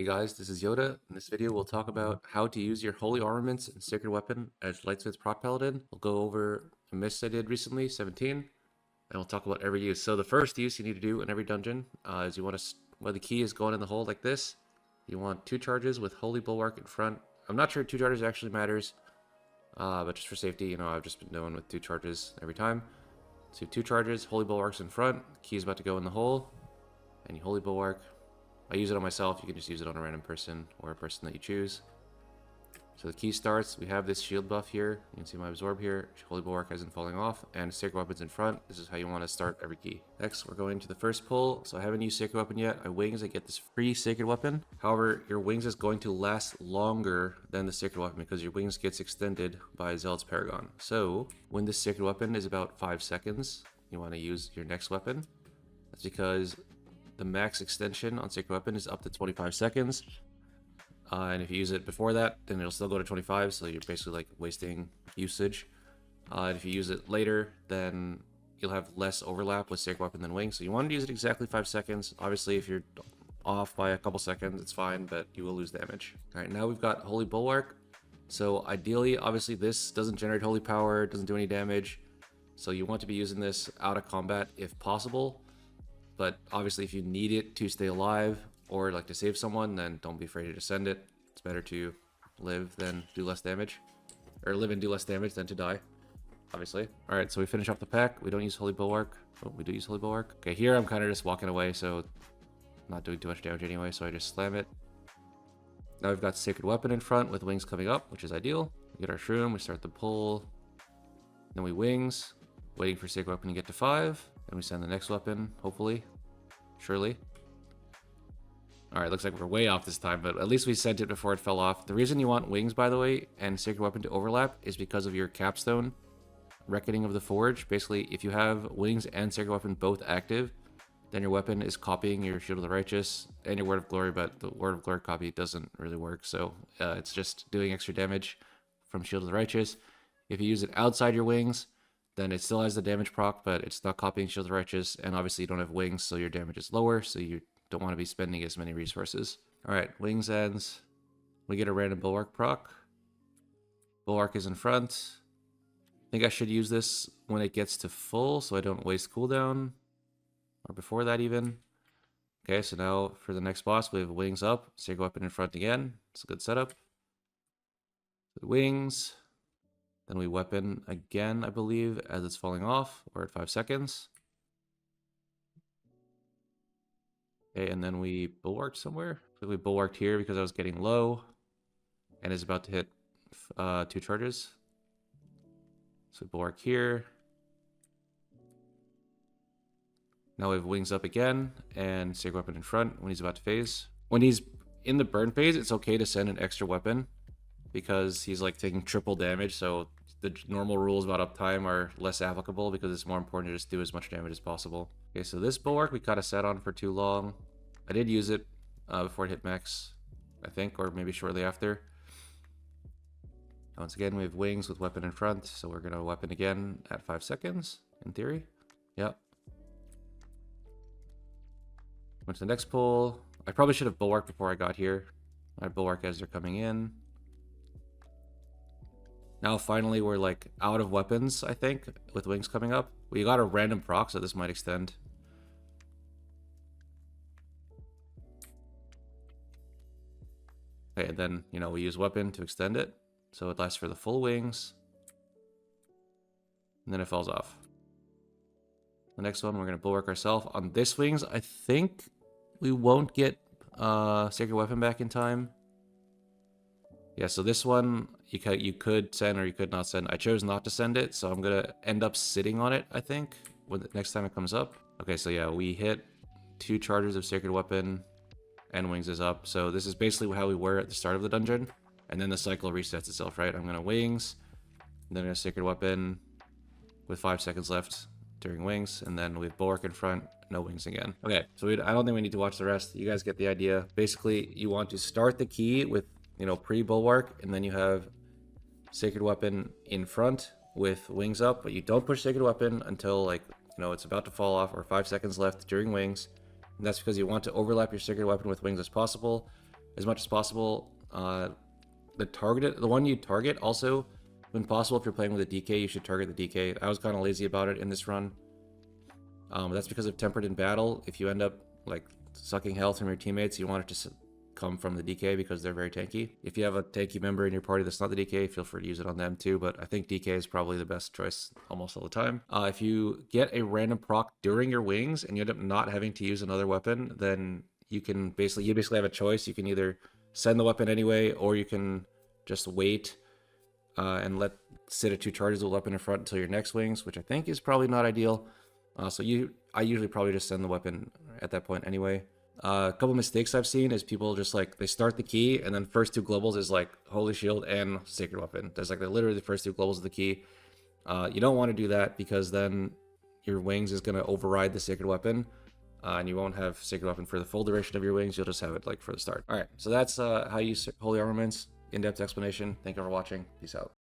Hey guys, this is Yoda. In this video, we'll talk about how to use your Holy Armaments and Sacred Weapon as Lightsmith's proc Paladin. We'll go over a miss I did recently, 17, and we'll talk about every use. So the first use you need to do in every dungeon is you want to, where the key is going in the hole like this, you want 2 charges with Holy Bulwark in front. I'm not sure 2 charges actually matters, but just for safety, I've just been doing with 2 charges every time. So 2 charges, Holy Bulwark's in front, key is about to go in the hole, and you Holy Bulwark. I use it on myself. You can just use it on a random person or a person that you choose. So the key starts. We have this shield buff here. You can see my absorb here. Holy Bulwark isn't falling off. And Sacred Weapon's in front. This is how you want to start every key. Next, we're going to the first pull. So I haven't used Sacred Weapon yet. I wings, I get this free Sacred Weapon. However, your wings is going to last longer than the Sacred Weapon because your wings gets extended by Zealot's Paragon. So when this Sacred Weapon is about 5 seconds, you want to use your next weapon. That's because the max extension on Sacred Weapon is up to 25 seconds. And if you use it before that, then it'll still go to 25, so you're basically like wasting usage. And if you use it later, then you'll have less overlap with Sacred Weapon than Wing. So you want to use it exactly 5 seconds. Obviously, if you're off by a couple seconds, it's fine, but you will lose damage. All right, now we've got Holy Bulwark. So ideally, obviously, this doesn't generate Holy Power, doesn't do any damage. So you want to be using this out of combat if possible. But obviously, if you need it to stay alive or like to save someone, then don't be afraid to send it. It's better to live than do less damage, or live and do less damage than to die, obviously. All right, so we finish off the pack. We don't use Holy Bulwark. Oh, we do use Holy Bulwark. Okay, here I'm kind of just walking away, so not doing too much damage anyway, so I just slam it. Now we've got Sacred Weapon in front with wings coming up, which is ideal. We get our shroom, we start the pull, then we wings, waiting for Sacred Weapon to get to 5. And we send the next weapon, hopefully. Surely. Alright, looks like we're way off this time, but at least we sent it before it fell off. The reason you want wings, by the way, and Sacred Weapon to overlap is because of your capstone, Reckoning of the Forge. Basically, if you have wings and Sacred Weapon both active, then your weapon is copying your Shield of the Righteous and your Word of Glory, but the Word of Glory copy doesn't really work, so it's just doing extra damage from Shield of the Righteous. If you use it outside your wings, then it still has the damage proc, but it's not copying Shield of the Righteous, and obviously you don't have wings, so your damage is lower, so you don't want to be spending as many resources. Alright, wings ends. We get a random Bulwark proc. Bulwark is in front. I think I should use this when it gets to full, so I don't waste cooldown. Or before that even. Okay, so now for the next boss, we have wings up. Sacred Weapon in front again. It's a good setup. Wings. Then we weapon again, I believe, as it's falling off. We're at 5 seconds. Okay, and then we bulwarked somewhere. So we bulwarked here because I was getting low. And is about to hit 2 charges. So we bulwark here. Now we have wings up again. And Sacred Weapon in front when he's about to phase. When he's in the burn phase, it's okay to send an extra weapon. Because he's like taking triple damage, so the normal rules about uptime are less applicable because it's more important to just do as much damage as possible. Okay, so this bulwark we kind of sat on for too long. I did use it before it hit max, I think, or maybe shortly after. Once again, we have wings with weapon in front, so we're going to weapon again at 5 seconds, in theory. Yep. Went to the next pull. I probably should have bulwarked before I got here. I bulwark as they're coming in. Now finally we're like out of weapons, I think, with wings coming up. We got a random proc, so this might extend. Okay, and then, we use weapon to extend it. So it lasts for the full wings. And then it falls off. The next one, we're going to bulwark ourselves. On this wings, I think we won't get Sacred Weapon back in time. Yeah, so this one, you could send or you could not send. I chose not to send it, so I'm going to end up sitting on it, I think, when the next time it comes up. Okay, so yeah, we hit 2 charges of Sacred Weapon, and wings is up. So this is basically how we were at the start of the dungeon, and then the cycle resets itself, right? I'm going to wings, and then a Sacred Weapon with 5 seconds left during wings, and then we have bulwark in front, no wings again. Okay, so I don't think we need to watch the rest. You guys get the idea. Basically, you want to start the key with pre-bulwark, and then you have Sacred Weapon in front with wings up, but you don't push Sacred Weapon until it's about to fall off or 5 seconds left during wings. And that's because you want to overlap your Sacred Weapon with wings as possible. as much as possible. The one you target also, when possible, if you're playing with a DK, you should target the DK. I was kind of lazy about it in this run. That's because of Tempered in Battle. If you end up like sucking health from your teammates, you want it to come from the DK because they're very tanky. If you have a tanky member in your party that's not the DK, feel free to use it on them too, but I think DK is probably the best choice almost all the time. If you get a random proc during your wings and you end up not having to use another weapon, then you basically have a choice. You can either send the weapon anyway, or you can just wait and sit at 2 charges with the weapon in front until your next wings, which I think is probably not ideal. I usually probably just send the weapon at that point anyway. A couple mistakes I've seen is people just like, they start the key and then first 2 globals is like Holy Shield and Sacred Weapon. There's like literally the first 2 globals of the key. You don't want to do that because then your wings is going to override the Sacred Weapon, and you won't have Sacred Weapon for the full duration of your wings. You'll just have it like for the start. All right, so that's how you use Holy Armaments. In-depth explanation. Thank you for watching. Peace out.